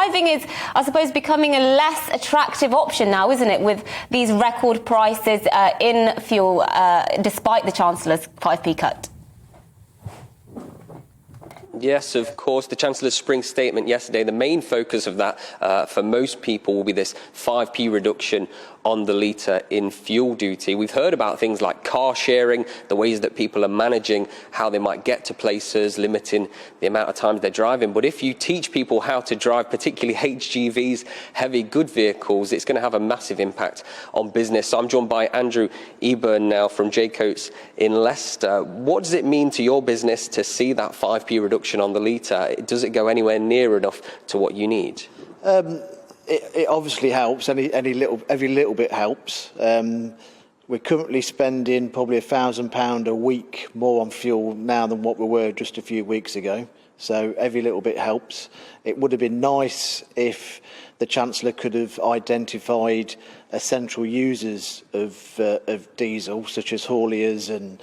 driving is, I suppose, becoming a less attractive option now, isn't it, with these record prices in fuel, despite the Chancellor's 5p cut? Yes, of course. The Chancellor's spring statement yesterday, the main focus of that for most people will be this 5p reduction on the litre in fuel duty. We've heard about things like car sharing, the ways that people are managing how they might get to places, limiting the amount of times they're driving. But if you teach people how to drive, particularly HGVs, heavy good vehicles, it's going to have a massive impact on business. So I'm joined by Andrew Eburn now from J Coates in Leicester. What does it mean to your business to see that 5p reduction on the litre? Does it go anywhere near enough to what you need? It obviously helps. Every little bit helps. We're currently spending probably £1,000 a week more on fuel now than what we were just a few weeks ago. So every little bit helps. It would have been nice if the Chancellor could have identified essential users of diesel, such as hauliers and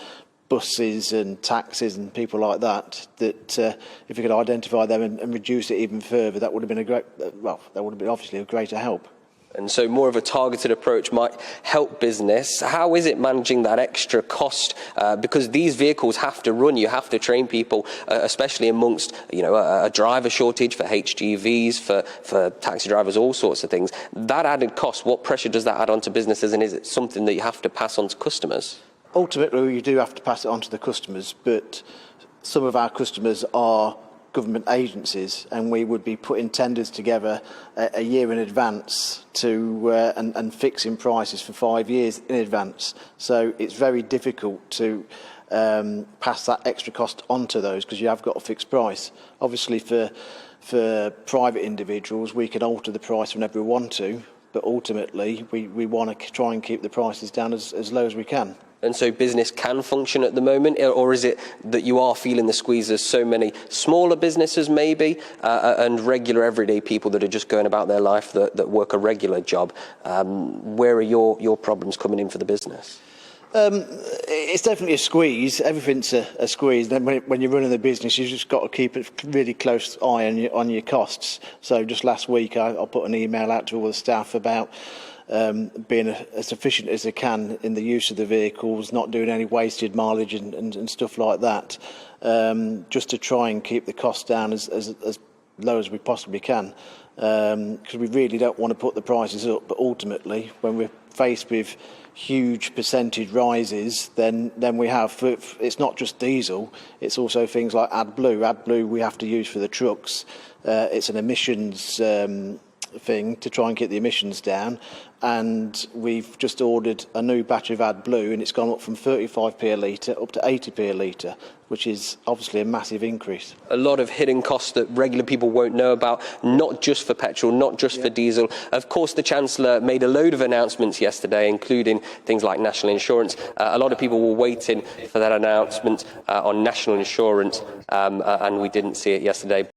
buses and taxis and people like that, if we could identify them and reduce it even further, that would have been that would have been obviously a greater help. And so more of a targeted approach might help business. How is it managing that extra cost? Because these vehicles have to run, you have to train people, especially amongst a driver shortage for HGVs, for taxi drivers, all sorts of things. That added cost, what pressure does that add on to businesses, and is it something that you have to pass on to customers? Ultimately, you do have to pass it on to the customers, but some of our customers are government agencies, and we would be putting tenders together a year in advance and fixing prices for 5 years in advance. So it's very difficult to pass that extra cost on to those, because you have got a fixed price. Obviously, for private individuals, we can alter the price whenever we want to, but ultimately we want to try and keep the prices down as low as we can. And so business can function at the moment, or is it that you are feeling the squeeze as so many smaller businesses maybe and regular everyday people that are just going about their life that work a regular job? Where are your problems coming in for the business? It's definitely a squeeze. Everything's a squeeze. Then when you're running the business, you've just got to keep a really close eye on your costs. So just last week, I put an email out to all the staff about being as efficient as they can in the use of the vehicles, not doing any wasted mileage and stuff like that, just to try and keep the costs down as low as we possibly can, because we really don't want to put the prices up, but ultimately when we're faced with huge percentage rises, then we have, it's not just diesel, it's also things like AdBlue we have to use for the trucks. It's an emissions thing to try and get the emissions down, and we've just ordered a new batch of AdBlue, and it's gone up from 35p a litre up to 80p a litre, which is obviously a massive increase. A lot of hidden costs that regular people won't know about, not just for petrol, not just for diesel. Of course, the Chancellor made a load of announcements yesterday, including things like national insurance. A lot of people were waiting for that announcement on national insurance, and we didn't see it yesterday.